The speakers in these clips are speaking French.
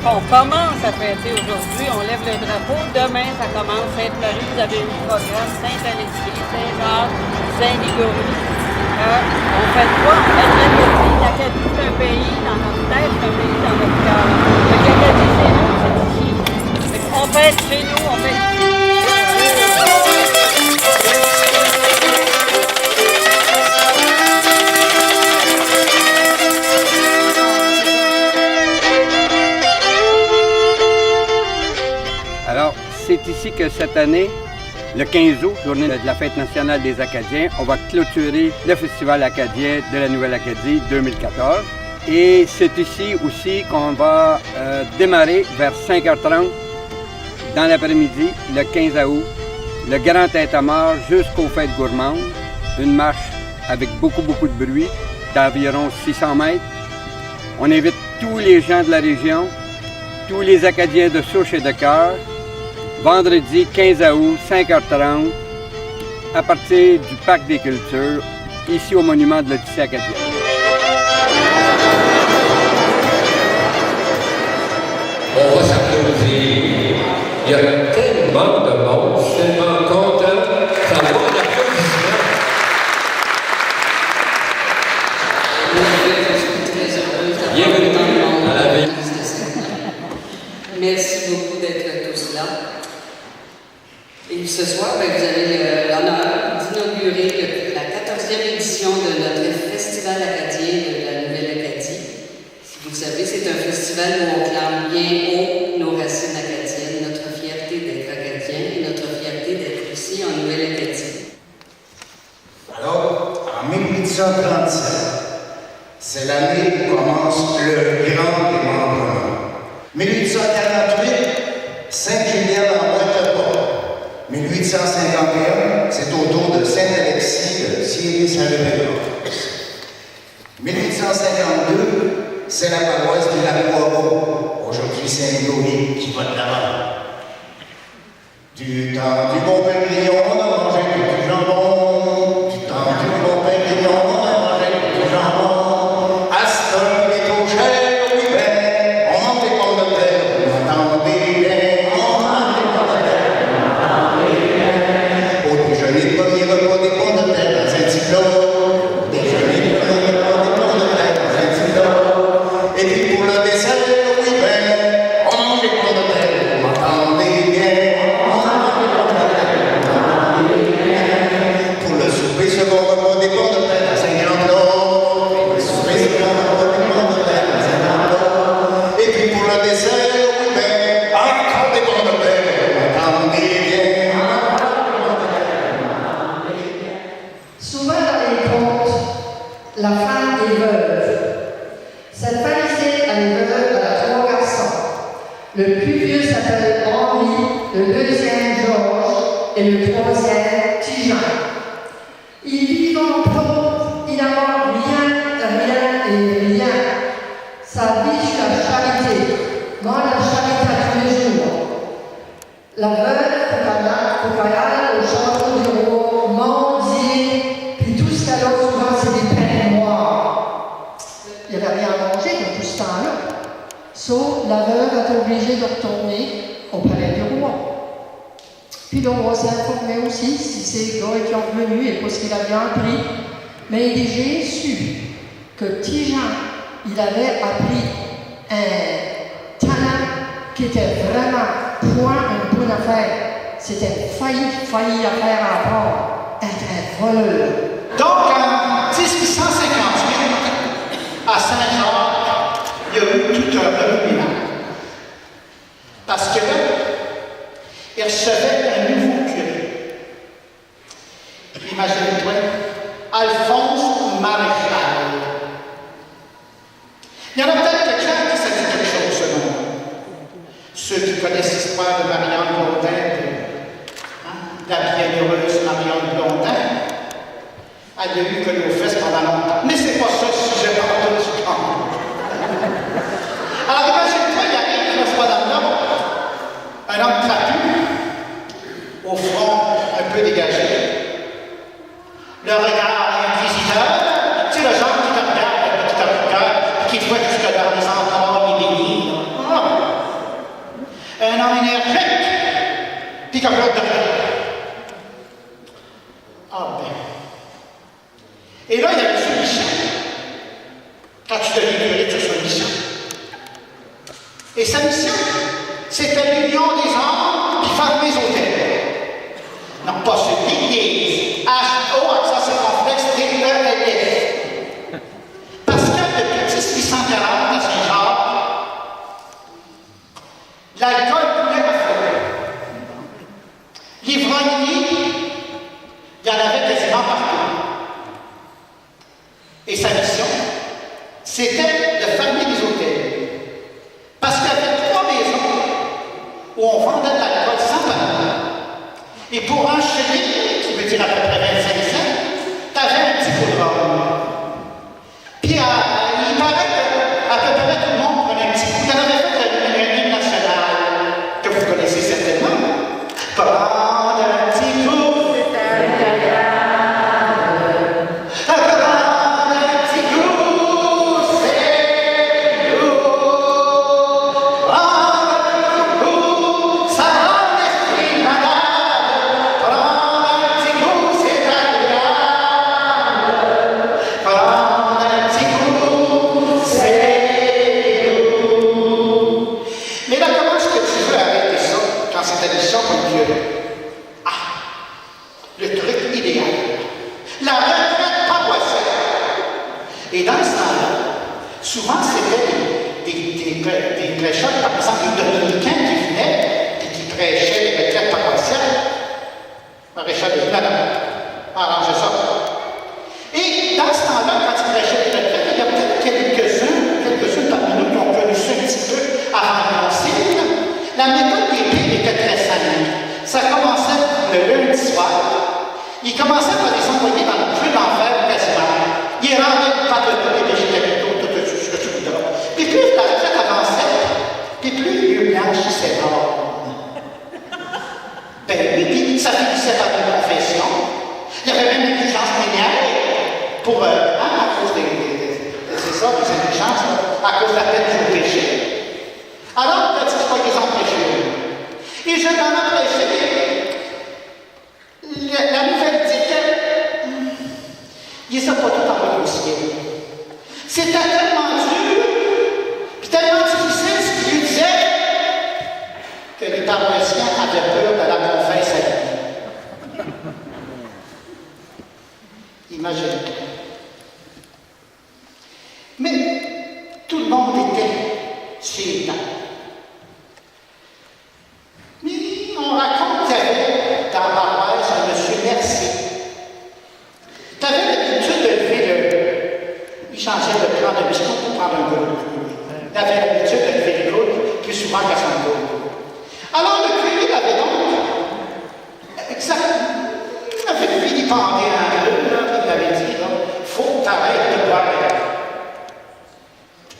qu'on commence à fêter aujourd'hui. On lève le drapeau. Demain, ça commence. Sainte-Marie, vous avez un programme. Sainte-Alexis, Saint-Jacques, Saint-Ligorie. On fait quoi? On fait de l'Acadie. L'Acadie, c'est un pays dans notre tête, c'est un pays dans notre cœur. L'Acadie, c'est nous, c'est ici. On fête chez nous, on fête ici. Alors, c'est ici que cette année, le 15 août, journée de la Fête nationale des Acadiens, on va clôturer le Festival acadien de la Nouvelle-Acadie 2014. Et c'est ici aussi qu'on va démarrer vers 5h30 dans l'après-midi, le 15 août, le grand tintamarre jusqu'aux Fêtes gourmandes. Une marche avec beaucoup de bruit d'environ 600 mètres. On invite tous les gens de la région, tous les Acadiens de souche et de cœur, vendredi 15 août, 5h30, à partir du Parc des Cultures, ici au monument de l'Odyssée acadienne. On va s'applaudir. Il y a tellement de monde, je suis tellement content. Ça va, l'applaudissement. Bienvenue à la ville. Merci beaucoup d'être tous là. Et ce soir, vous avez l'honneur d'inaugurer la 14e édition de notre Festival acadien de la Nouvelle-Acadie. Vous le savez, c'est un festival où on clame bien haut nos racines acadiennes, notre fierté d'être acadien et notre fierté d'être ici en Nouvelle-Acadie. Alors, en 1837, c'est l'année où commence le grand démembrement. 1848, Saint-Julien-en-Bois-de-Bois. 1851, c'est au tour de Saint-Alexis de Thierry-Saint-Lévesque. 1852, c'est la paroisse du Lac-Poireau, aujourd'hui Saint-Ligorie, qui va de l'avant. Du temps du bon Pérignon, on a mangé du jambon. Du temps du bon Pérignon, on a mangé du jambon. Aston est trop cher, oui ben, on mange des pommes de terre, vous m'entendez bien, on mange des pommes de terre, vous m'entendez bien. Au déjeuner, premier repas des pommes de terre dans un petit plat. Au déjeuner, premier repas des pommes de terre dans un petit plat. Et puis pour le dessert, oui ben, on mange des pommes de terre, vous m'entendez bien. Pour le souper, second repas des pommes de terre dans un grand plat. Pour le souper, second repas des pommes de terre dans un grand plat. Et puis pour le dessert, oui ben, encore des pommes de terre, vous m'entendez bien. Souvent dans les contes, la femme est veuve. Cette femme ici, elle est veuve, elle a 3 garçons. Le plus vieux s'appelle Henri, le deuxième Georges et le troisième Tijan. Ils vivent en pauvre, ils n'ont rien. Sa vie sur la charité, mange la charité à tous les jours. La veuve, Cocaïa, au château du roi, mendier, puis tout ce qu'elle a souvent, c'est des pains noirs. Il n'y avait rien à manger dans tout ce temps-là. Sauf la veuve est obligée de retourner au palais du roi. Puis le roi s'est informé aussi si ces gars étaient revenus et parce qu'il avait appris. Mais il dit, j'ai su que Tijan, il avait appris un talent qui était vraiment point une bonne affaire. C'était failli affaire à part, être un voleur. Donc, en 1858, à Saint-Jacques, il y a eu tout un remaniement. Parce que là, il recevait un nouveau curé. Imaginez-toi, Alphonse Maréchal. Il y en a peut-être quelqu'un qui ça dit quelque chose, ce nom. Ceux qui connaissent l'histoire de Marianne Blondin, la bienheureuse Marianne Blondin, elle a eu que nos fesses pendant longtemps. Mais c'est pas ça le sujet par tout du camp. Alors imagine-toi, il arrive une fois dans le nord, un homme trapu, au front un peu dégagé, le regard inquisiteur, tu sais le genre qui te regarde, qui te voit jusque dans les entrailles et des nids. homme énergique, puis qui a peur de rien. Ah ben. Et là, il y a M. Michel. Quand tu deviens curé, tu reçois une mission. Et sa mission, c'était l'union des hommes qui forment les hôtels. Non, pas celui qui est H-O, ça c'est complexe, T-E-L-S. Parce que depuis 1840 à Saint-Jacques, l'alcool coulait à flot. L'ivrognerie, il y en avait quasiment partout. Et sa mission, c'était de fermer les hôtels. Parce qu'il y avait 3 maisons où on vendait de l'alcool sans papier. Et pour un chéri, qui veut dire à peu près 25 cents, t'avais un petit coup de rhum. Puis il paraît qu'à peu près tout le monde prenait un petit coup. Il y en avait fait l'hymne national, que vous connaissez certainement. Prendre un petit coup, c'est agréable. Prendre un petit coup, c'est lourd. Prendre un petit coup, ça rend l'esprit malade. Prendre un petit coup, c'est agréable. Prendre un petit coup, c'est lourd. Mais là, comment est-ce que tu veux arrêter ça quand c'est ta mission comme Dieu? Ah, le truc idéal. La retraite paroissiale. Et dans ce temps-là, souvent c'était des prêcheurs, par exemple des dominicains qui venaient et qui prêchaient les retraites paroissiales. Maréchal de Villeneuve, arrangez ça. Et dans ce temps-là, quand ils prêchaient les retraites, il y a peut-être quelques-uns parmi nous qui ont connu ça un petit peu avant le concile. La méthode des pires était très simple. Ça commençait le lundi soir. Il commençait par les envoyer dans le feu d'enfer quasiment. Il rendait pas de tous les végétaux, tout ce que tu voudras. Puis plus la retraite avançait, puis plus il blanchissait l'or. Ben oui, puis ça finissait par une confession. Il y avait même une indulgence pénale pour, à cause c'est ça, des indulgences, à cause de la peine du péché. Alors, il a dit, soyez en péché. Et je m'en ai prêché. La nouvelle dit qu'il ne pas tout envoyé au ciel. C'était tellement dur, puis tellement difficile ce qu'il lui disait, que les paroissiens avaient peur de la confesse à lui. Imaginez-toi. Mais tout le monde était chez les temps. Mais on raconte qu'il y avait dans la paroisse un monsieur Mercier. Tu avais l'habitude de lever le. Il changeait de prendre un biscuit pour prendre un goût. Il avait l'habitude de lever le coude plus souvent qu'à son goût. Alors le curé avait donc. Exactement. Il avait vilipendé un peu, il avait dit il faut t'arrêter de boire.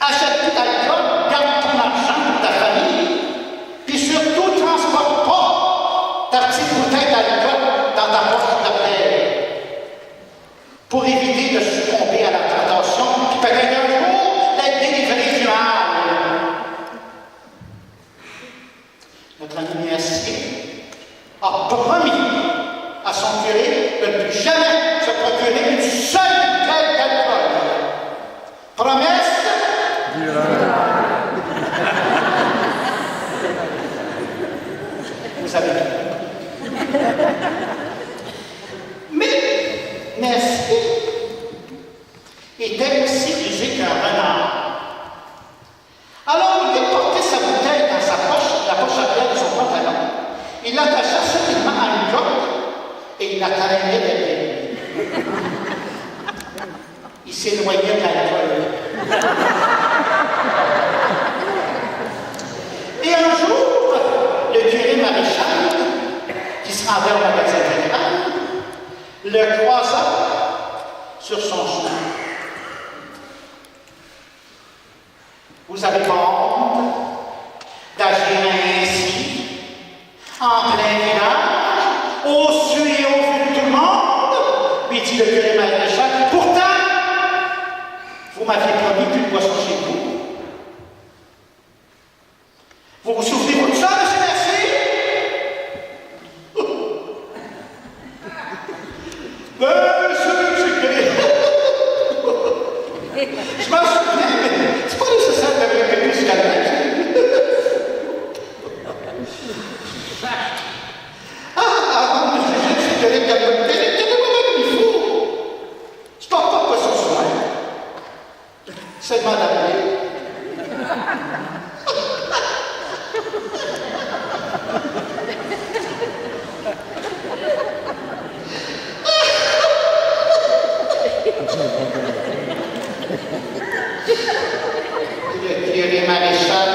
Achète plus d'alcool, garde ton argent pour ta famille, puis surtout, transporte pas ta petite bouteille d'alcool dans ta poche de la terre pour éviter de succomber à la tentation, puis peut-être un jour d'être délivré du mal. Notre ami Mercier a promis à son curé de ne plus jamais se procurer une seule bouteille d'alcool. Promesse. Vous savez. Mais Mercier était aussi rusé qu'un renard. Alors, il déportait sa bouteille dans sa poche, la poche arrière de son pantalon. Il l'attacha solidement à une corde et il la traînait derrière lui. Il s'éloignait de l'alcool. Et un jour, le curé maréchal, qui se rendait au magasin général, le croisa sur son chemin. Vous avez pas honte d'agir ainsi, en plein village, au su et au vu de tout le monde? Lui dit le curé maréchal. Pourtant, vous m'aviez promis qu'une boisson chez vous. Vous vous souvenez de ça, M. Mercier? m'en souviens, mais c'est pas nécessaire de me répéter jusqu'à la fin. Ah, je suis terrible, il faut. Je porte pas sur soi. C'est de m'adapter. Le curé maréchal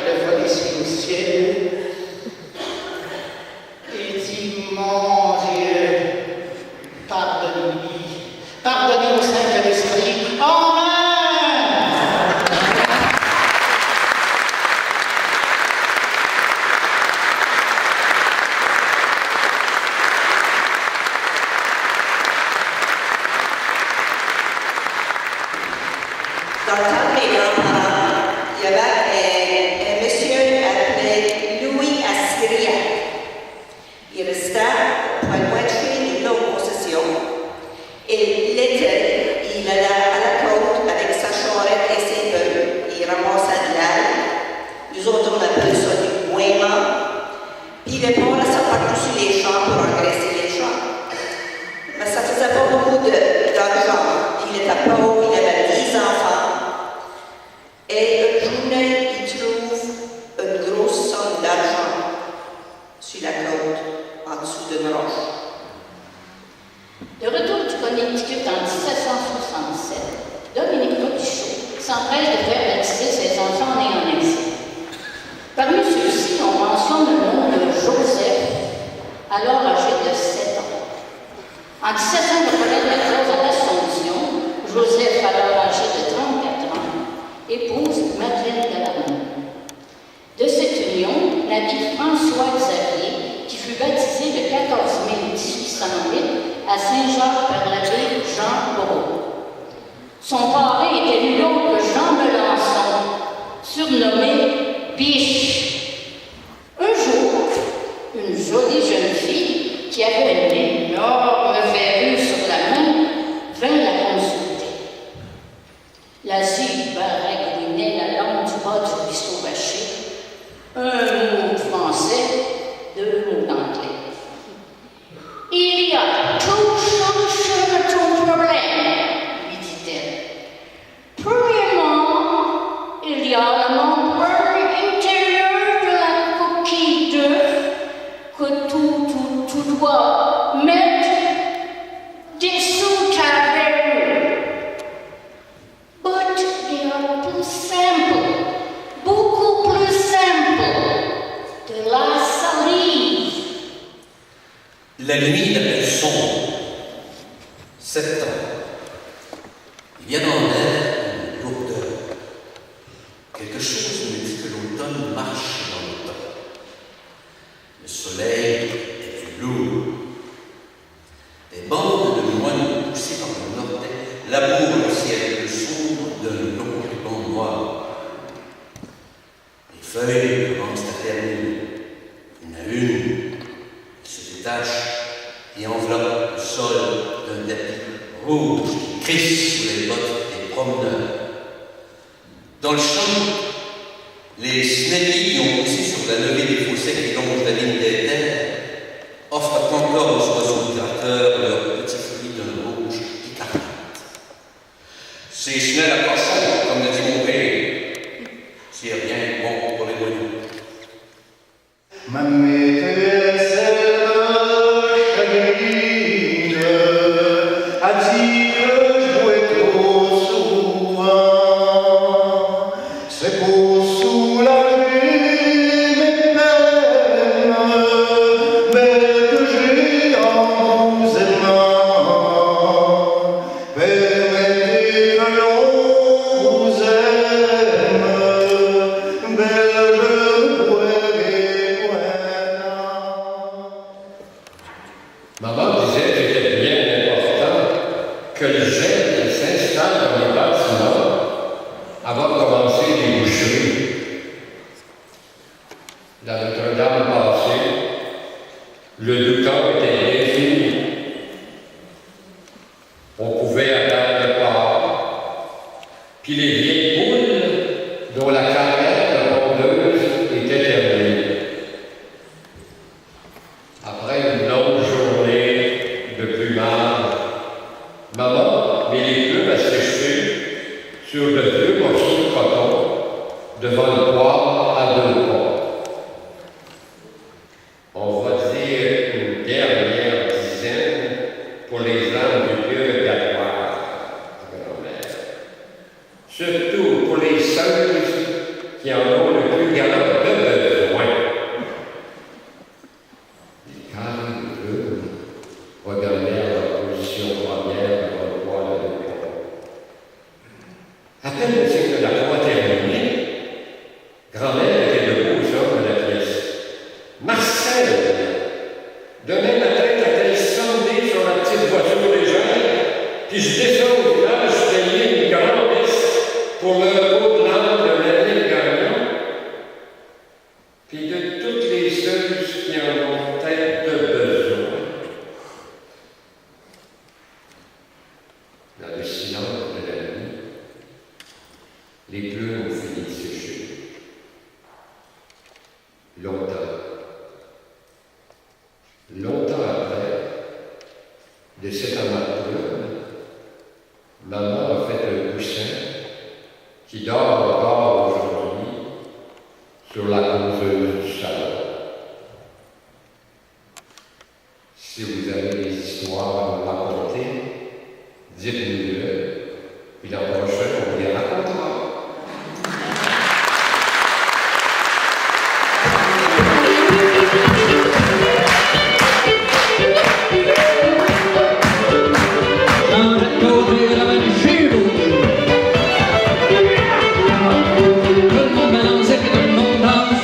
le volet sur le ciel et dit, mon Dieu, pardonnez-lui, pardonnez au Saint-Esprit, Amen. Dans le temps de mes grands-parents, il y avait un monsieur appelé Louis Assyriac. Il restait pas loin de chez une autre possession. Et l'été, il allait à la côte avec sa charrette et ses bœufs. Il ramassait de l'ail. Nous autres, on appelle ça du boiement. Puis il dépendait ça partout sur les champs pour engraisser les champs. Mais ça faisait pas beaucoup d'argent. Il était pauvre, il avait 10 enfants. Et une journée, il trouve une grosse somme d'argent sur la côte, en dessous d'une roche. De retour du Connecticut en 1767, Dominique Rotuchot s'empresse de faire baptiser ses enfants nés en exil. Parmi ceux-ci, on mentionne le nom de Joseph, alors âgé de 7 ans. En 1793, à l'Assomption, Joseph, alors âgé de 34 ans, épouse Madeleine Delarmont. De cette union naquit François Xavier, qui fut baptisé le 14 mai 1808 à Saint-Jacques par l'abbé Jean Bourreau. Son parrain était nul autre que Jean Melançon, surnommé Biche. Un jour, une jolie jeune fille qui avait une énorme verrue sur la main vint la consulter. La cible régouinait la langue du bas du ruisseau vaché, un mot français, 2 mots d'anglais. Il y a deux solutions à ton problème, lui dit-elle. Premièrement, il y a la membrane intérieure de la coquille d'œuf que tu dois mettre dessous ta verrue. But they are plus simple, beaucoup plus simple, de la salive. La nuit la plus sombre, 7 ans. Il y a dans l'air une lourdeur. Quelque chose me dit que l'automne marche dans le temps. Le soleil est plus lourd. Des bandes de moines poussées par le nord labourent le ciel plus sombre d'un long ruban noir. Les feuilles commencent à terminer, une à une, qui se détachent et enveloppent le sol d'un tapis rouge qui crisse sous les bottes des promeneurs. Dans le champ, les snellies qui ont poussé sur la levée des fossés qui longent la ligne des terres offrent encore aux oiseaux migrateurs leurs petits fruits d'un rouge écarlate. C'est Schnell à cochon, comme le dit mon père. C'est rien de bon pour les moineaux. Ma maîtresse chagrine a dit que je jouais trop souvent. C'est pour soulager mes peines, mais que j'ai en vous aimant. Permettez que l'on vous aime, belle je pourrais Maman disait qu'il était bien important que le gène s'installe dans les bâtiments avant de commencer les boucheries. Dans Notre-Dame passée, le Lucan était infini. On pouvait attendre le port, puis puis les vieilles poules dont la carrière de pondeuse était terminée. Après une longue journée de plumage, maman mit les plumes à sécher sur de vieux morceaux de coton devant le poêle à 2 pas. On va dire une dernière dizaine pour les âmes du vieux gâtoir, grand-mère. Surtout pour les sœurs qui en ont le plus grand besoin. Les carrés de plumes regagnèrent leur position première devant le poêle à 2 pas. À peine le signe de la croix terminé, grand-mère était debout au centre de la pièce. Marcel! Demain matin, quand-elle sondée sur la petite voiture légère, puis je descends au village payer une grande messe pour le repos de l'âme de Marie Gagnon, puis de toutes les sœurs qui en ont peut-être besoin. Dans le silence de la nuit, les plumes ont fini de sécher. Longtemps après, de cet amas de plumes, maman a fait un coussin qui dort encore aujourd'hui sur la causeuse du salon. Si vous avez des histoires à me raconter, dites-nous-le, puis l'an prochain, on les racontera. Tout le monde balance et tout le monde danse.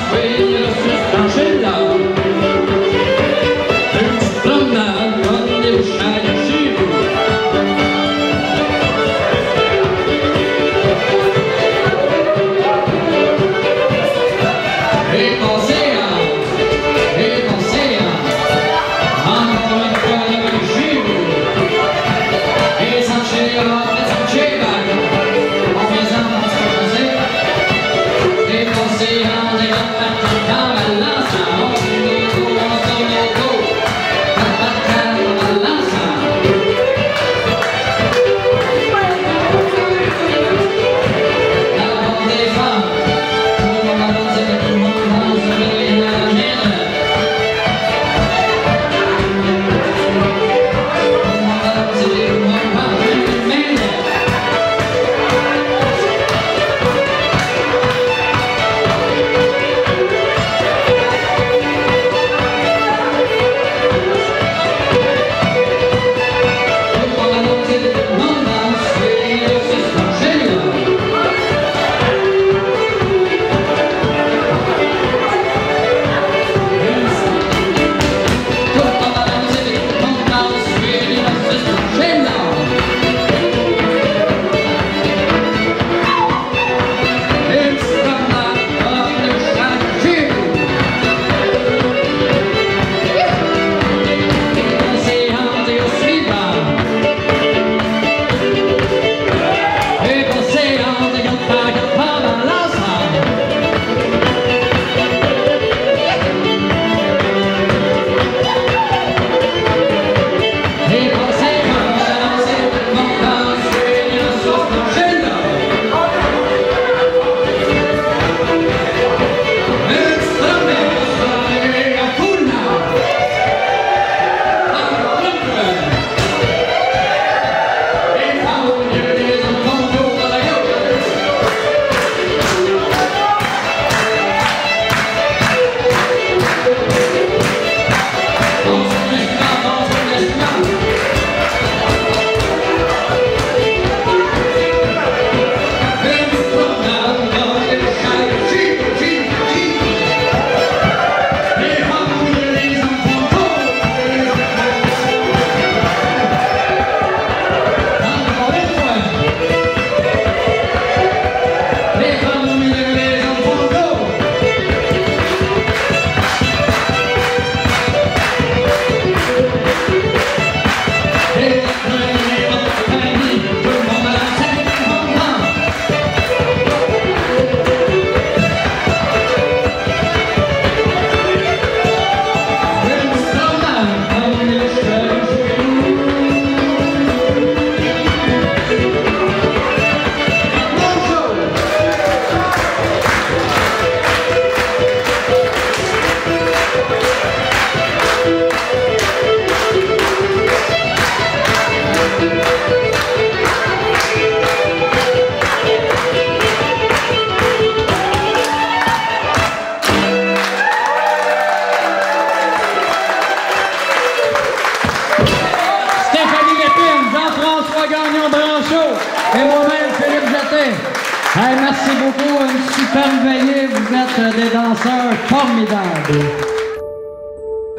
Merci beaucoup, une superbe veillée. Vous êtes des danseurs formidables.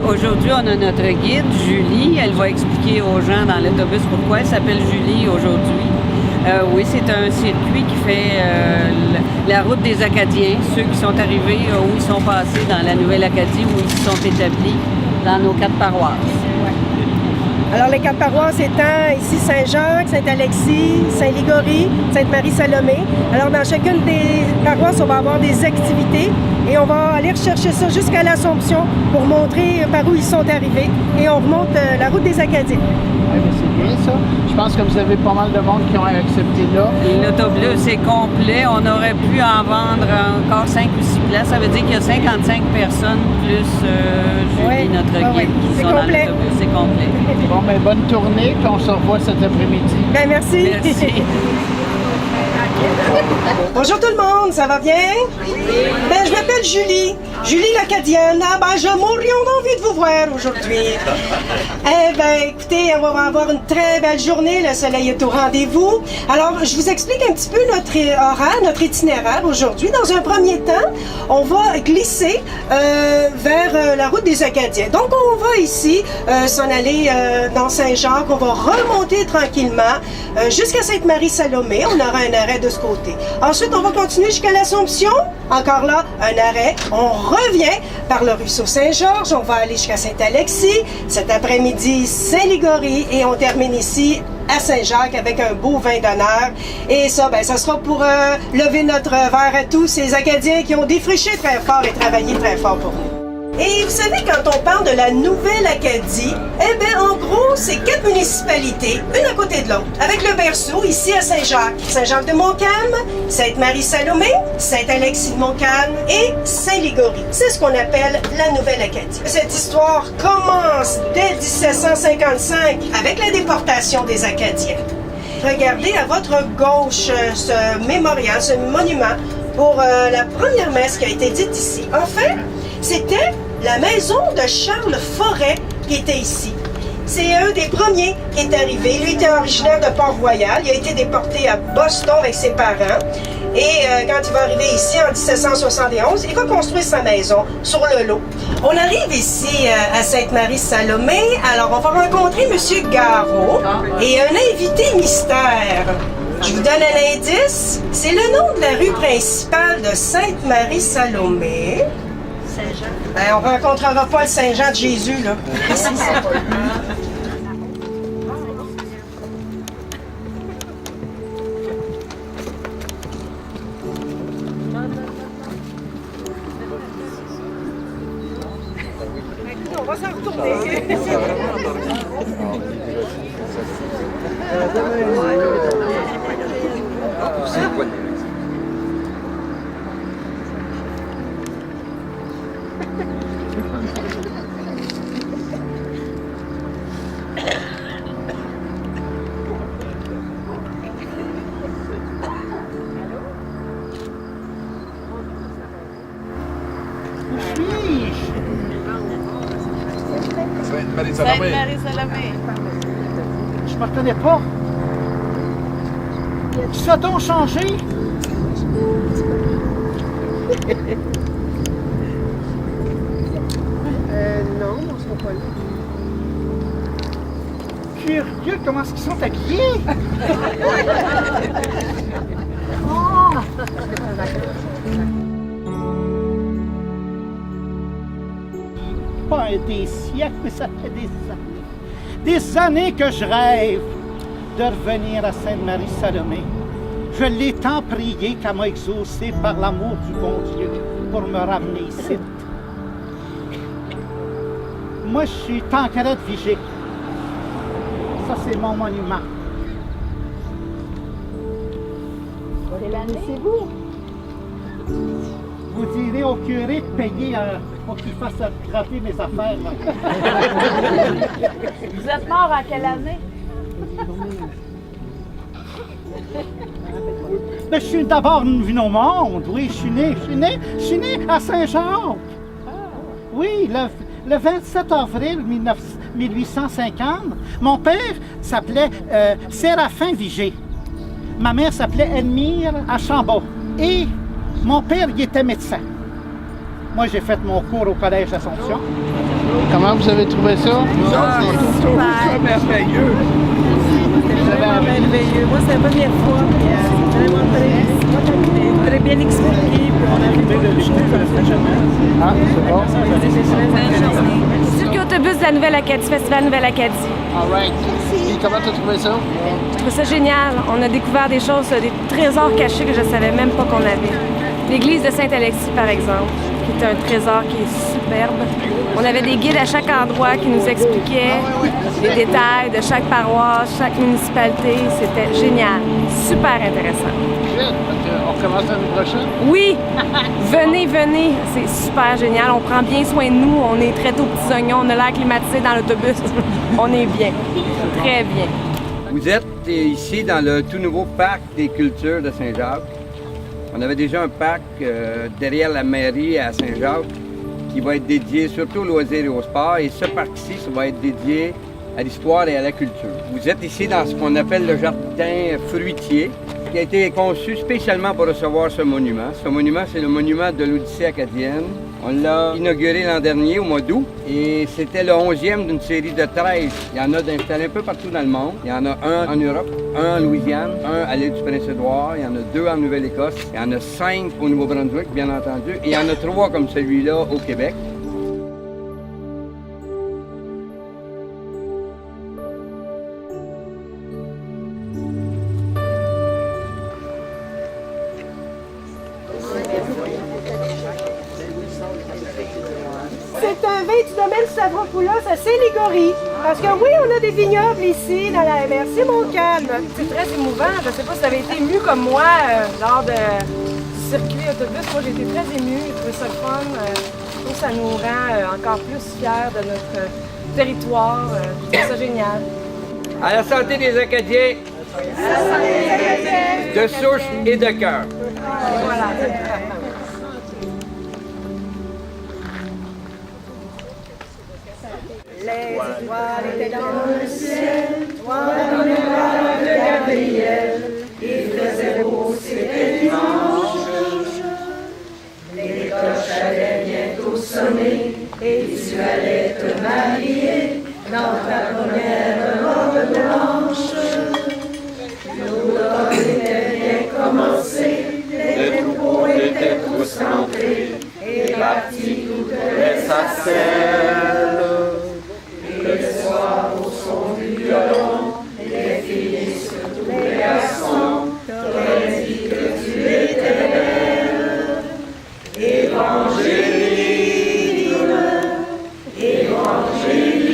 Aujourd'hui, on a notre guide, Julie. Elle va expliquer aux gens dans l'autobus pourquoi elle s'appelle Julie aujourd'hui. Oui, c'est un circuit qui fait la route des Acadiens, ceux qui sont arrivés où ils sont passés dans la Nouvelle-Acadie, où ils se sont établis dans nos 4 paroisses. Alors, les 4 paroisses étant ici Saint-Jacques, Saint-Alexis, Saint-Ligorie, Sainte-Marie-Salomé. Alors, dans chacune des paroisses, on va avoir des activités et on va aller rechercher ça jusqu'à l'Assomption pour montrer par où ils sont arrivés. Et on remonte la route des Acadiens. Oui, mais c'est bien ça. Je pense que vous avez pas mal de monde qui ont accepté là. L'autobus est complet. On aurait pu en vendre encore 5 ou 6 places. Ça veut dire qu'il y a 55 personnes plus Julie, notre guide, qui sont dans l'autobus. C'est complet. Bon, ben, bonne tournée, puis on se revoit cet après-midi. Ben, merci. Merci. Bonjour tout le monde, ça va bien? Oui. Ben, je m'appelle Julie, Julie l'Acadienne. Ah, ben, je mourrais d'envie de vous voir aujourd'hui. Eh ben, écoutez, on va avoir une très belle journée, le soleil est au rendez-vous. Alors, je vous explique un petit peu notre horaire, notre itinéraire aujourd'hui. Dans un premier temps, on va glisser vers la route des Acadiens. Donc, on va ici s'en aller dans Saint-Jacques. On va remonter tranquillement jusqu'à Sainte-Marie-Salomé. On aura un arrêt de ce côté. Ensuite, on va continuer jusqu'à l'Assomption. Encore là, un arrêt. On revient par le ruisseau Saint-Georges. On va aller jusqu'à Saint-Alexis. Cet après-midi, Saint-Ligorie. Et on termine ici à Saint-Jacques avec un beau vin d'honneur. Et ça, ben, ça sera pour lever notre verre à tous ces Acadiens qui ont défriché très fort et travaillé très fort pour nous. Et vous savez, quand on parle de la Nouvelle-Acadie, eh bien, en gros, c'est 4 municipalités, une à côté de l'autre, avec le berceau ici à Saint-Jacques, Saint-Jacques-de-Montcalm, Sainte-Marie-Salomé, Saint-Alexis-de-Montcalm et Saint-Ligorie. C'est ce qu'on appelle la Nouvelle-Acadie. Cette histoire commence dès 1755 avec la déportation des Acadiens. Regardez à votre gauche ce mémorial, ce monument pour la première messe qui a été dite ici. Enfin, c'était la maison de Charles Forêt qui était ici. C'est un des premiers qui est arrivé. Lui était originaire de Port-Royal. Il a été déporté à Boston avec ses parents. Et quand il va arriver ici en 1771, il va construire sa maison sur le lot. On arrive ici à Sainte-Marie-Salomé. Alors, on va rencontrer M. Garot et un invité mystère. Je vous donne un indice. C'est le nom de la rue principale de Sainte-Marie-Salomé. Saint-Jean. Ben, on ne rencontrera pas le Saint-Jean de Jésus, là. On va s'en retourner. Sainte-Marie-Salomé. Je ne me reconnais pas. Ça a changé? Non, on ne sera pas là. Curieux, comment est-ce qu'ils sont habillés? Oh! Pas des siècles, mais ça fait des années. Des années que je rêve de revenir à Sainte-Marie-Salomé. Je l'ai tant prié qu'elle m'a exaucé par l'amour du bon Dieu pour me ramener ici. Moi, je suis Tancred Vigée. Ça, c'est mon monument. Quelle année c'est vous? Vous direz au curé de payer pour qu'il fasse gratter mes affaires. Vous êtes mort en quelle année? Mais je suis d'abord venu au monde, oui, je suis né à Saint-Jacques. Oui, le 27 avril 1850, mon père s'appelait Séraphin Vigée. Ma mère s'appelait Edmire Archambault. Et mon père, il était médecin. Moi, j'ai fait mon cours au Collège d'Assomption. Comment vous avez trouvé ça? C'est super merveilleux. C'était vraiment merveilleux. Moi, c'est la première fois. C'est vraiment très bien expliqué. Puis on a vu beaucoup de choses. Ah, c'est bon. Circuit autobus de la Nouvelle-Acadie, Festival Nouvelle-Acadie. All right. Et comment tu as trouvé ça? Je trouve ça génial. On a découvert des choses, des trésors cachés que je ne savais même pas qu'on avait. L'église de Saint-Alexis, par exemple, qui est un trésor qui est superbe. On avait des guides à chaque endroit qui nous expliquaient les détails de chaque paroisse, chaque municipalité. C'était génial. Super intéressant. On recommence l'année prochaine? Oui! Venez, venez! C'est super génial. On prend bien soin de nous. On est très aux petits oignons. On a l'air climatisé dans l'autobus. On est bien. Très bien. Vous êtes ici dans le tout nouveau parc des cultures de Saint-Jacques. On avait déjà un parc derrière la mairie à Saint-Jacques qui va être dédié surtout aux loisirs et au sport. Et ce parc-ci, ça va être dédié à l'histoire et à la culture. Vous êtes ici dans ce qu'on appelle le jardin fruitier, qui a été conçu spécialement pour recevoir ce monument. Ce monument, c'est le monument de l'Odyssée acadienne. On l'a inauguré l'an dernier, au mois d'août, et c'était le 11e d'une série de 13. Il y en a d'installés un peu partout dans le monde. Il y en a un en Europe, un en Louisiane, un à l'île du Prince-Édouard, il y en a 2 en Nouvelle-Écosse, il y en a 5 au Nouveau-Brunswick, bien entendu, et il y en a 3 comme celui-là au Québec. C'est un vin du domaine Stavropoulos à Saint-Légory. Parce que oui, on a des vignobles ici dans la MRC Montcalm. C'est très émouvant. Je ne sais pas si vous avez été ému comme moi lors du circuit autobus. Moi, j'ai été très émue. J'ai trouvé ça le fun. Je trouve que ça nous rend encore plus fiers de notre territoire. Je trouve ça génial. À la santé des Acadiens, de souche et de cœur. Voilà. Les étoiles étaient dans le ciel, toi dans les bras de Gabriel. Il faisait beau, c'était dimanche. Les cloches allaient bientôt sonner et tu allais te marier dans ta première robe blanche. L'automne était bien commencé, les troupeaux étaient tous rentrés et partis toutes les sarcelles. Le soir au son du violon, les filles sur tous les garçons t'auraient dit que tu étais belle. Évangéline, Évangéline.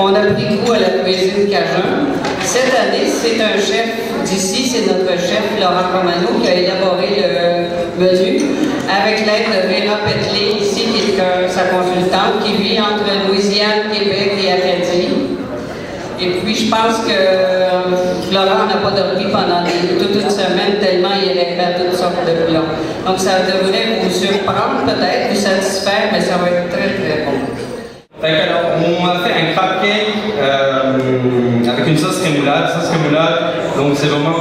On a pris goût à la cuisine cajun. Cette année, c'est un chef d'ici, c'est notre chef Laurent Romano qui a élaboré le menu avec l'aide de Vera Petley ici, qui est sa consultante, qui vit entre Louisiane, Québec et Acadie. Et puis, je pense que Laurent n'a pas dormi pendant toute une semaine tellement il avait fait toutes sortes de plats. Donc, ça devrait vous surprendre peut-être, vous satisfaire, mais ça va être très, très bon. Alors, on a fait un crab cake avec une sauce rémoulade. Donc c'est vraiment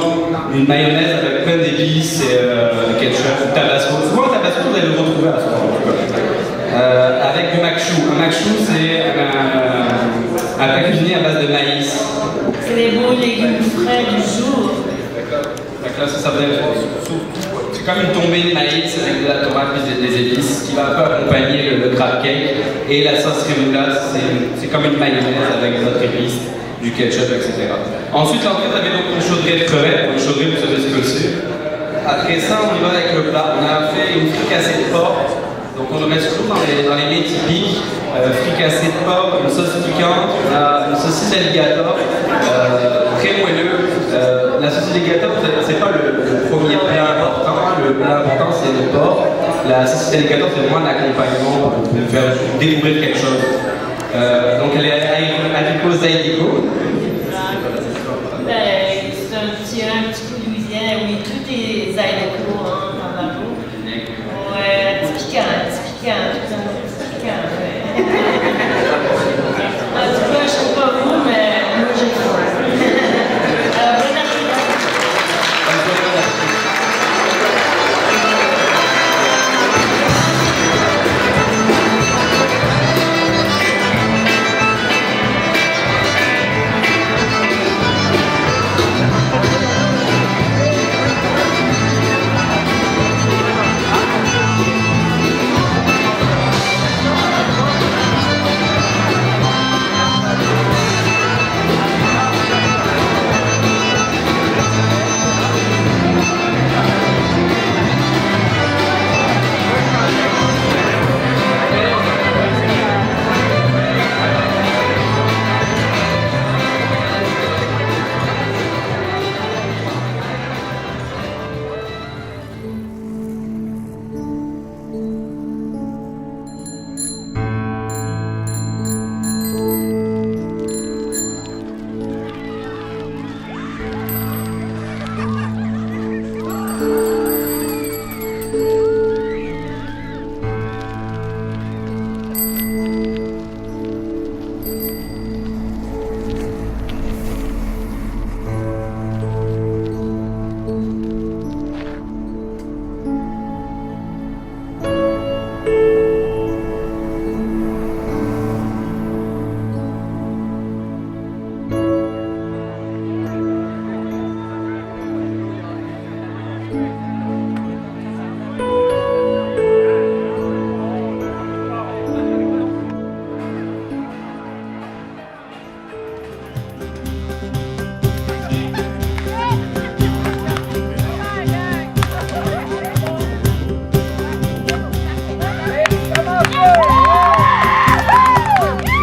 une mayonnaise avec plein d'épices et ketchup, tabasco. Souvent le tabasco, vous allez le retrouver à ce moment-là. Avec du mac chou. Un mac chou, c'est un plat cuisiné à base de maïs. C'est les beaux légumes frais du jour. D'accord. Donc là, ça va être comme une tombée de maïs avec de la tomate et des épices qui va un peu accompagner le crab cake. Et la sauce remoulade, c'est comme une mayonnaise avec d'autres épices, du ketchup, etc. Ensuite, l'entrée, avait donc une chaudrée de crevettes, une chaudrée pour se disperser. Après ça, on y va avec le plat. On a fait une fricassée de porc. Donc on le reste toujours dans les mets typiques. Fricassée de porc, une sauce piquante, une saucisse alligator, très moelleux. La saucisse alligator, c'est pas le premier plat important. Le plat important, c'est le porc. La saucisse alligator, c'est vraiment un accompagnement pour nous faire découvrir quelque chose. Donc elle est agricose d'Indigo. C'est un petit peu louisiana, oui, tout est zydeco, hein, dans la boue. Ouais, c'est piquant, ouais. En tout cas, je sais pas vous, mais moi j'ai faim. Bonne appétit.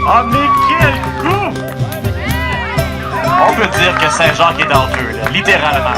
Ah, mais quel coup! On peut dire que Saint-Jacques est dans le feu, là, littéralement.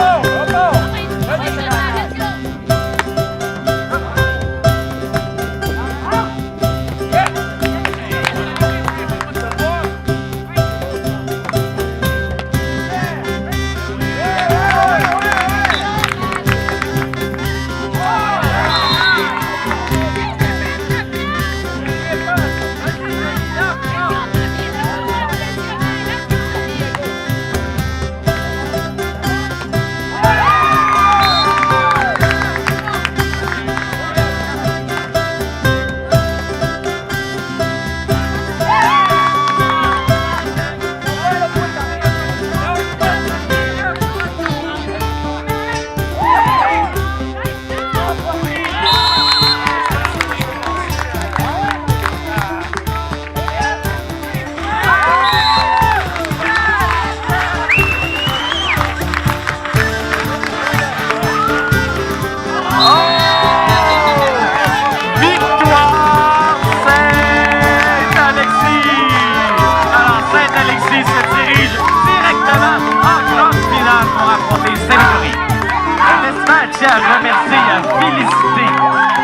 À remercier et à féliciter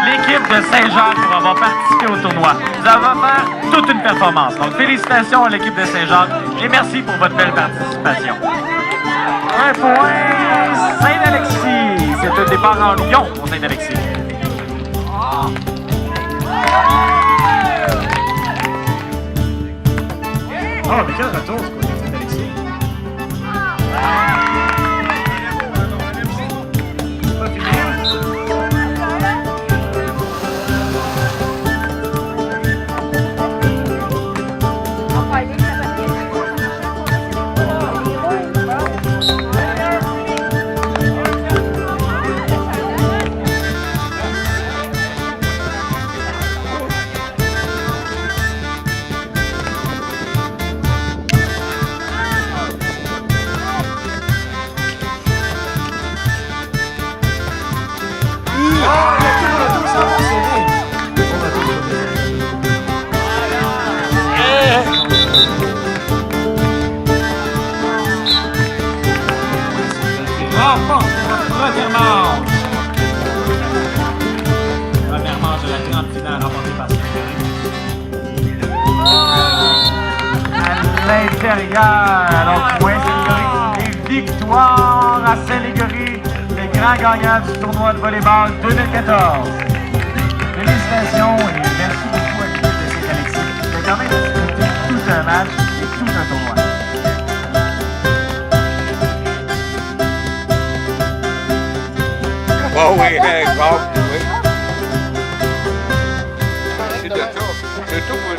l'équipe de Saint-Jacques pour avoir participé au tournoi. Vous avez offert toute une performance. Donc, félicitations à l'équipe de Saint-Jacques et merci pour votre belle participation. Un point, Saint-Alexis. C'est un départ en Lyon pour Saint-Alexis. Oh, mais quel retour du côté de Saint-Alexis. grande finale remportée par Saint-Légory. À l'intérieur, donc point Saint-Légory. Et victoire à Saint-Légory, les grands gagnants du tournoi de volleyball 2014. Félicitations et merci beaucoup à l'équipe de Saint-Alexis. C'est quand même tout un match et tout un tournoi. Oh oui, grave, oui. C'est de tout. C'est tout pour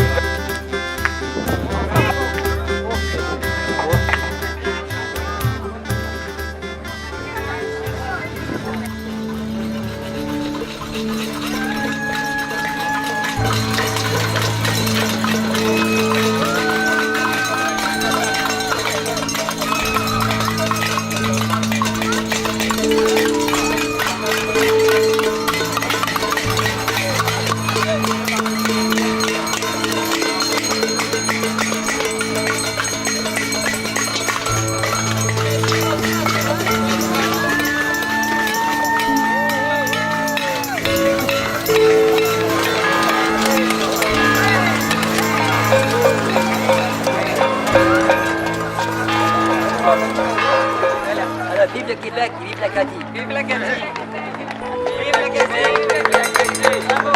Vive le Québec, vive l'Acadie. Vive l'Acadie. Vive l'Acadie. Bravo.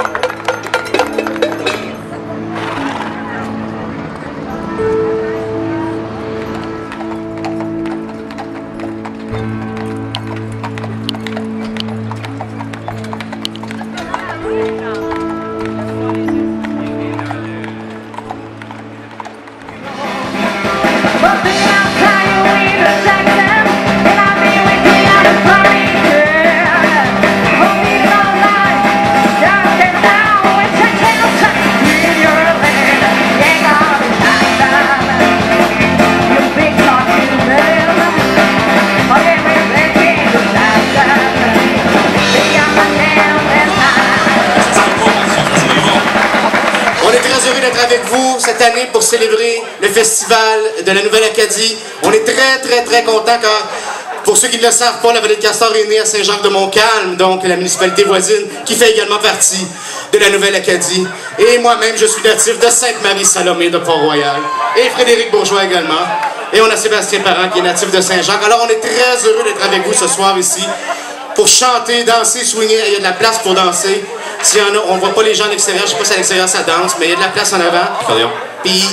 Avec vous cette année pour célébrer le festival de la Nouvelle-Acadie. On est très contents car, pour ceux qui ne le savent pas, la vallée de Castor est née à Saint-Jacques-de-Montcalm, donc la municipalité voisine, qui fait également partie de la Nouvelle-Acadie. Et moi-même, je suis natif de Sainte-Marie-Salomé de Port-Royal. Et Frédéric Bourgeois également. Et on a Sébastien Parent qui est natif de Saint-Jacques. Alors on est très heureux d'être avec vous ce soir ici pour chanter, danser, swinguer. Il y a de la place pour danser. S'il y en a, on ne voit pas les gens à l'extérieur, je ne sais pas si à l'extérieur ça danse, mais il y a de la place en avant. Puis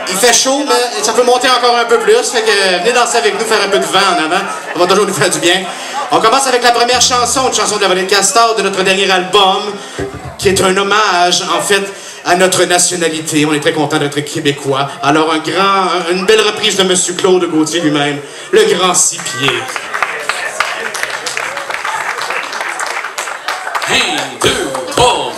il fait chaud, mais ça peut monter encore un peu plus. Fait que venez danser avec nous, faire un peu de vent en avant. Ça va toujours nous faire du bien. On commence avec la première chanson, une chanson de la vallée de Castor, de notre dernier album, qui est un hommage, en fait, à notre nationalité. On est très contents d'être québécois. Alors une belle reprise de M. Claude Gauthier lui-même, le grand six-pieds. 1, 2, 3.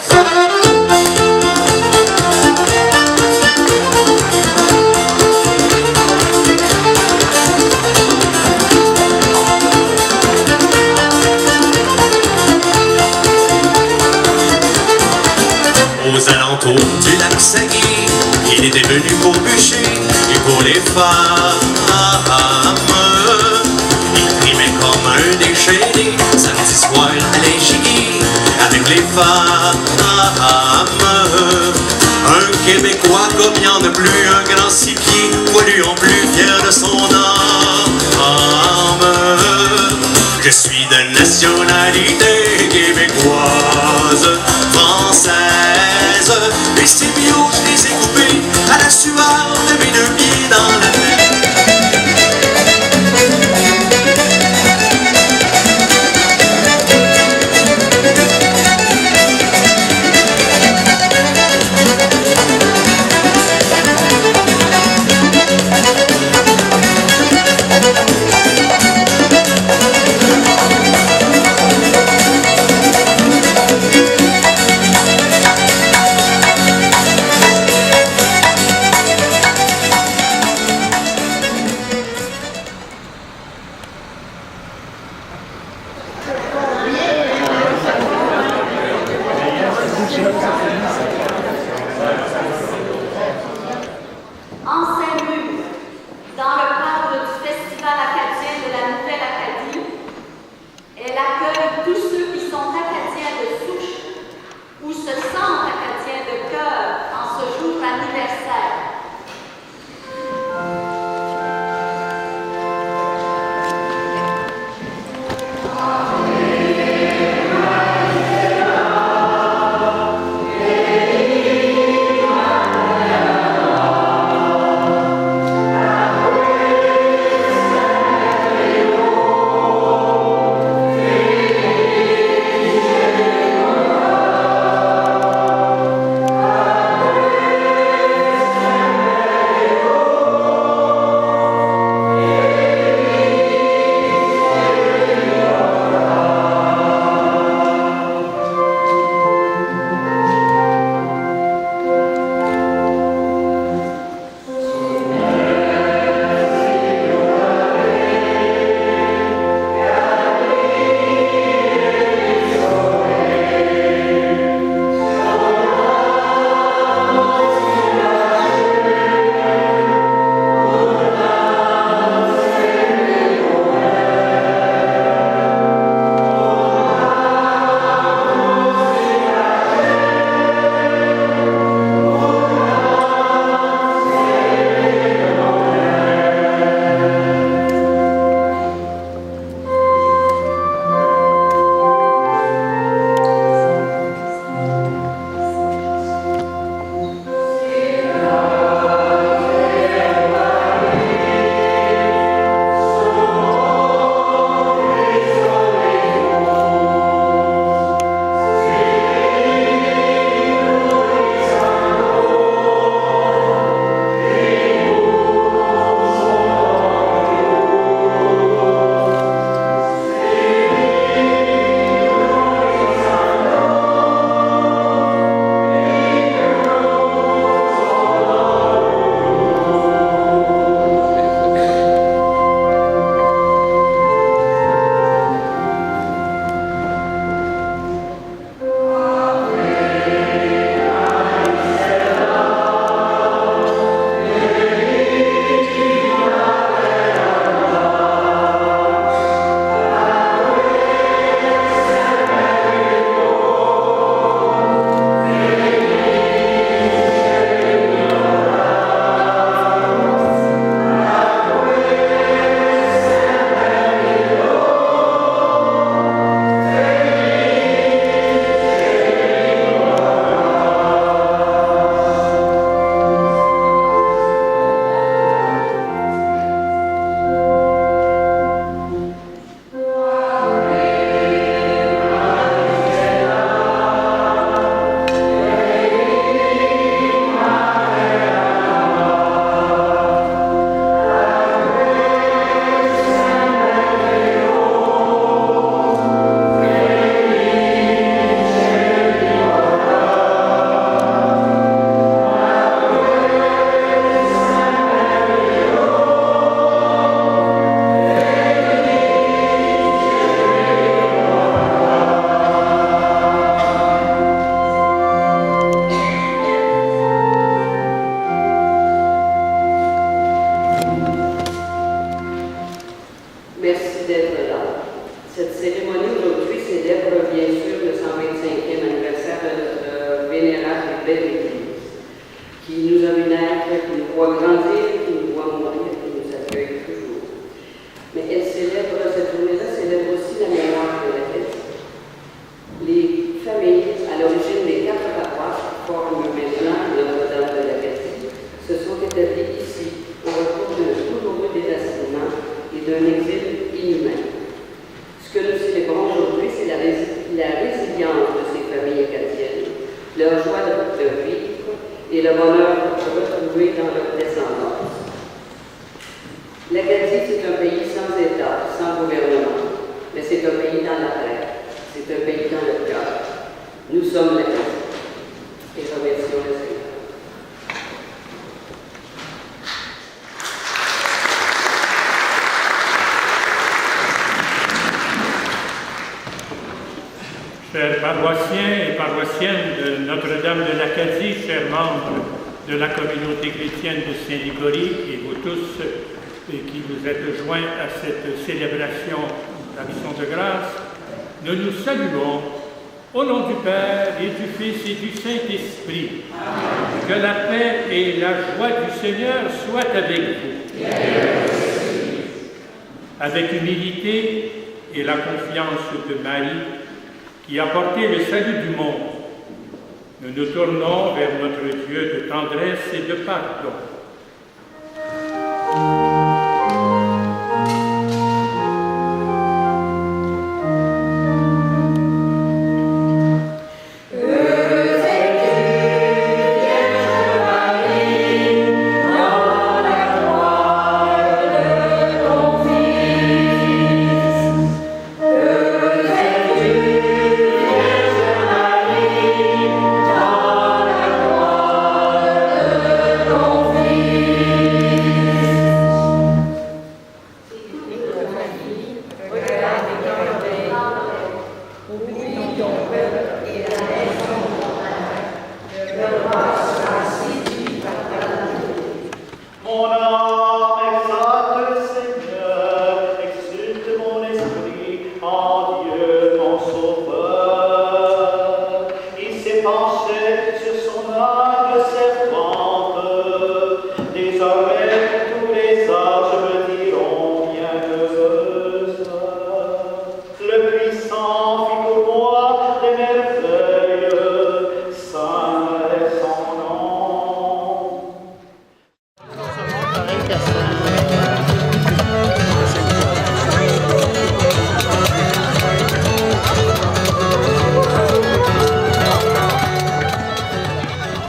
Aux alentours du lac Saguy, il était venu pour bûcher et pour les femmes. Il trimait comme un déchaîné, samedi soir à l'Échiquier, avec les femmes. Un Québécois comme il n'y en a plus, un grand six-pieds, poilu en plus, fier de son âme. Je suis de nationalité québécoise, française. Les sémiaux, je les ai coupés à la sueur de mes deux pieds dans la terre. En Saint-Rue, dans le cadre du Festival acadien de la Nouvelle-Acadie, elle accueille tous ceux qui sont acadiens de souche ou se sentent vénérable et belle Église, qui nous a vu naître, qui nous voit grandir, qui nous voit mourir, qui nous accueille toujours. Mais cette journée-là célèbre aussi la mémoire de l'Acadie. Les familles à l'origine des 4 paroisses qui forment maintenant Notre-Dame de l'Acadie se sont établies ici au retour d'un douloureux déracinement et d'un exil inhumain. Ce que nous célébrons aujourd'hui, c'est la résilience de ces familles acadiennes, leur joie de vivre et le bonheur de se retrouver dans leur descendance. L'Acadie, c'est un pays sans État, sans gouvernement, mais c'est un pays dans la terre, c'est un pays dans le cœur. Nous sommes l'Acadie et remercions le Seigneur. Chers paroissiens et paroissiennes de Notre-Dame de l'Acadie, chers membres de la communauté chrétienne de Saint-Ligory et vous tous qui vous êtes joints à cette célébration d'action de grâce, nous nous saluons au nom du Père et du Fils et du Saint-Esprit. Que la paix et la joie du Seigneur soient avec vous. Avec humilité et la confiance de Marie, qui a porté le salut du monde, nous nous tournons vers notre Dieu de tendresse et de pardon.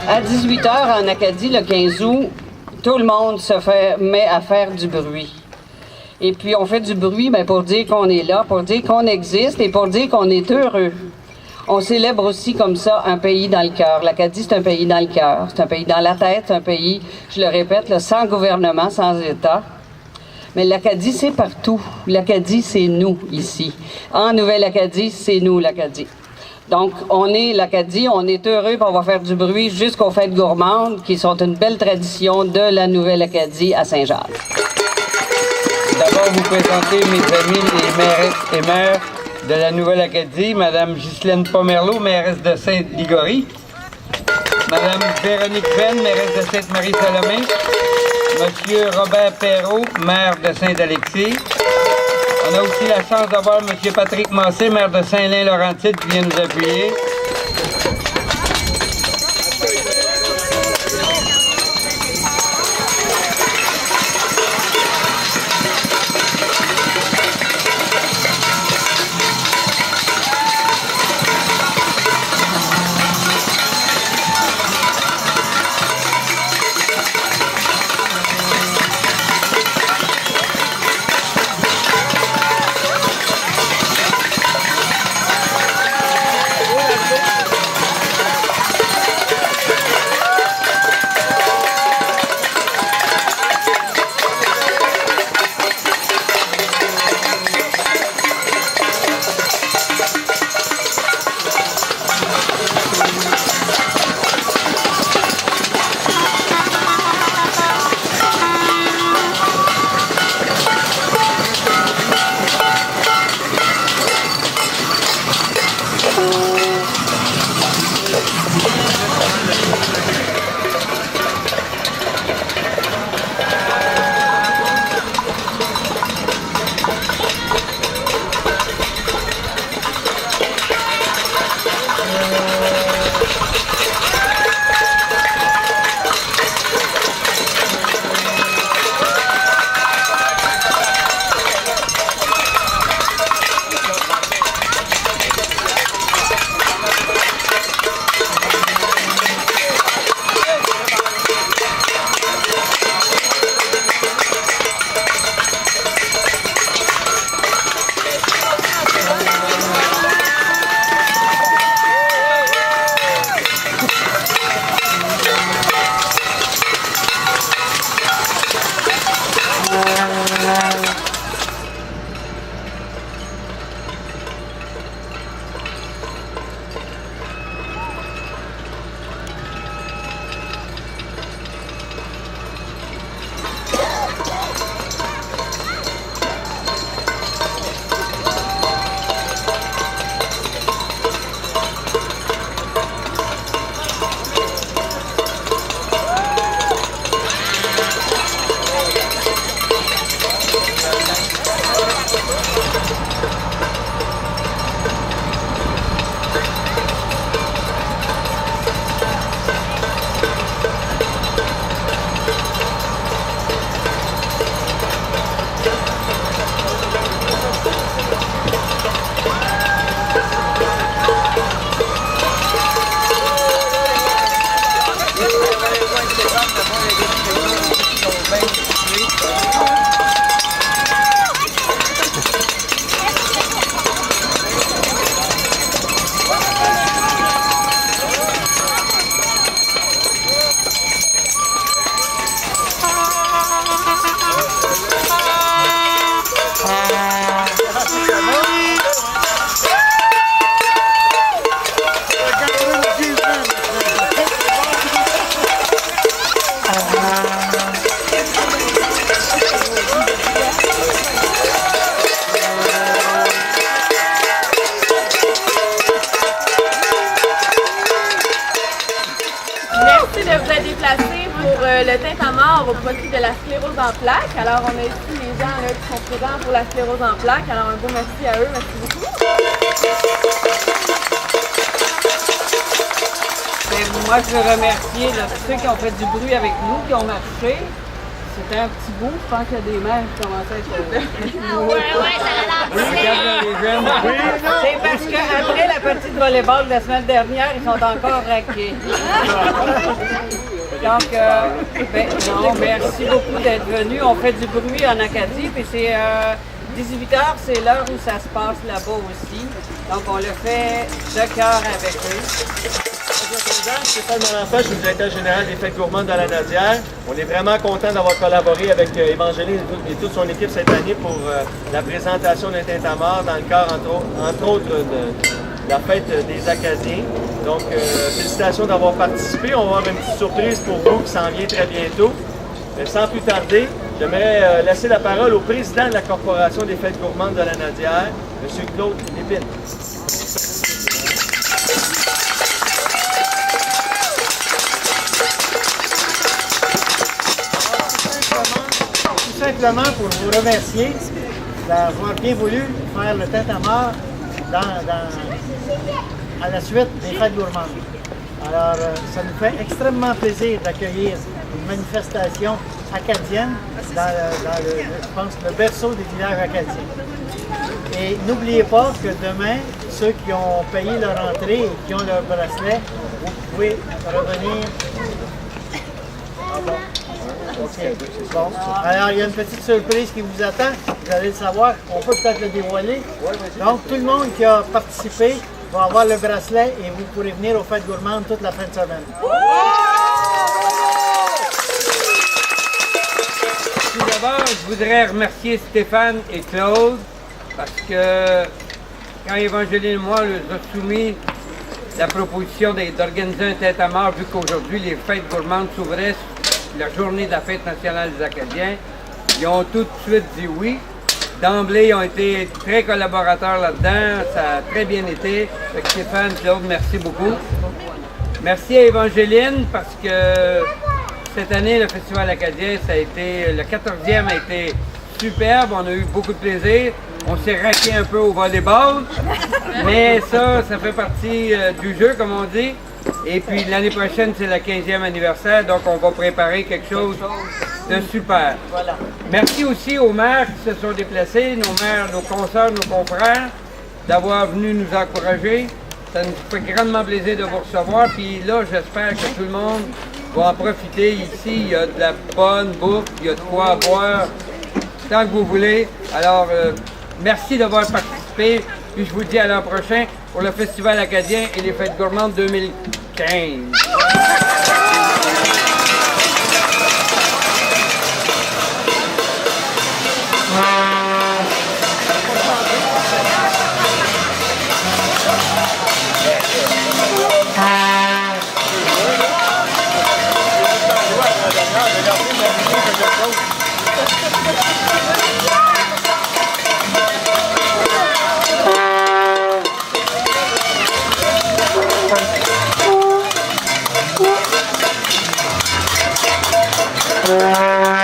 À 18h en Acadie, le 15 août, tout le monde met à faire du bruit. Et puis on fait du bruit pour dire qu'on est là, pour dire qu'on existe et pour dire qu'on est heureux. On célèbre aussi comme ça un pays dans le cœur. L'Acadie, c'est un pays dans le cœur, c'est un pays dans la tête, c'est un pays, je le répète, là, sans gouvernement, sans État. Mais l'Acadie, c'est partout. L'Acadie, c'est nous, ici. En Nouvelle-Acadie, c'est nous, l'Acadie. Donc, on est l'Acadie, on est heureux, puis on va faire du bruit jusqu'aux fêtes gourmandes, qui sont une belle tradition de la Nouvelle-Acadie à Saint-Jacques. D'abord, vous présenter mes amis les maires et maires de la Nouvelle-Acadie, Mme Ghislaine Pomerleau, mairesse de Sainte-Ligory, Mme Véronique Venn, mairesse de Sainte-Marie-Salomé, M. Robert Perrault, maire de Saint-Alexis. On a aussi la chance d'avoir M. Patrick Massé, maire de Saint-Lin-Laurentide, qui vient nous appuyer. Merci de vous être déplacés pour le tintamarre au profit de la sclérose en plaques. Alors, on a ici les gens là, qui sont présents pour la sclérose en plaques. Alors, un beau merci à eux. Merci beaucoup. Et moi, je veux remercier là, tous ceux qui ont fait du bruit avec nous, qui ont marché. C'était un petit bout, je pense qu'il y a des mères qui commençaient à être... C'est parce qu'après la petite volleyball de la semaine dernière, ils sont encore raqués. Donc, non, merci beaucoup d'être venus. On fait du bruit en Acadie, puis c'est 18h, c'est l'heure où ça se passe là-bas aussi. Donc, on le fait de cœur avec eux. Stéphane Moranfait, je suis le directeur général des Fêtes gourmandes de la Nadière. On est vraiment content d'avoir collaboré avec Évangeline et toute son équipe cette année pour la présentation d'un tintamarre dans le cadre, entre autres, de la fête des Acadiens. Donc, félicitations d'avoir participé. On va avoir une petite surprise pour vous qui s'en vient très bientôt. Mais sans plus tarder, j'aimerais laisser la parole au président de la Corporation des Fêtes gourmandes de la Nadière, M. Claude Lépine. Simplement pour vous remercier d'avoir bien voulu faire le tintamarre à la suite des Fêtes gourmandes. Alors, ça nous fait extrêmement plaisir d'accueillir une manifestation acadienne dans je pense, le berceau des villages acadiens. Et n'oubliez pas que demain, ceux qui ont payé leur entrée et qui ont leur bracelet, vous pouvez revenir. Ah bon. Okay. Bon. Alors, il y a une petite surprise qui vous attend. Vous allez le savoir. On peut peut-être le dévoiler. Donc, tout le monde qui a participé va avoir le bracelet et vous pourrez venir aux Fêtes gourmandes toute la fin de semaine. Tout d'abord, je voudrais remercier Stéphane et Claude parce que quand Évangeline et moi leur a soumis la proposition d'organiser un tintamarre, vu qu'aujourd'hui les Fêtes gourmandes s'ouvraient la journée de la Fête nationale des Acadiens, ils ont tout de suite dit oui. D'emblée, ils ont été très collaborateurs là-dedans, ça a très bien été. Fait que Stéphane, Claude, merci beaucoup. Merci à Évangeline parce que cette année, le Festival acadien, ça a été, le 14e a été superbe, on a eu beaucoup de plaisir. On s'est raqué un peu au volleyball, mais ça fait partie du jeu, comme on dit. Et puis l'année prochaine, c'est le 15e anniversaire, donc on va préparer quelque chose de super. Voilà. Merci aussi aux maires qui se sont déplacés, nos maires, nos consoeurs, nos confrères, d'avoir venu nous encourager. Ça nous fait grandement plaisir de vous recevoir. Puis là, j'espère que tout le monde va en profiter. Ici, il y a de la bonne bouffe, il y a de quoi à boire, tant que vous voulez. Alors, merci d'avoir participé. Puis je vous dis à l'an prochain pour le Festival acadien et les Fêtes gourmandes 2015. Thank you.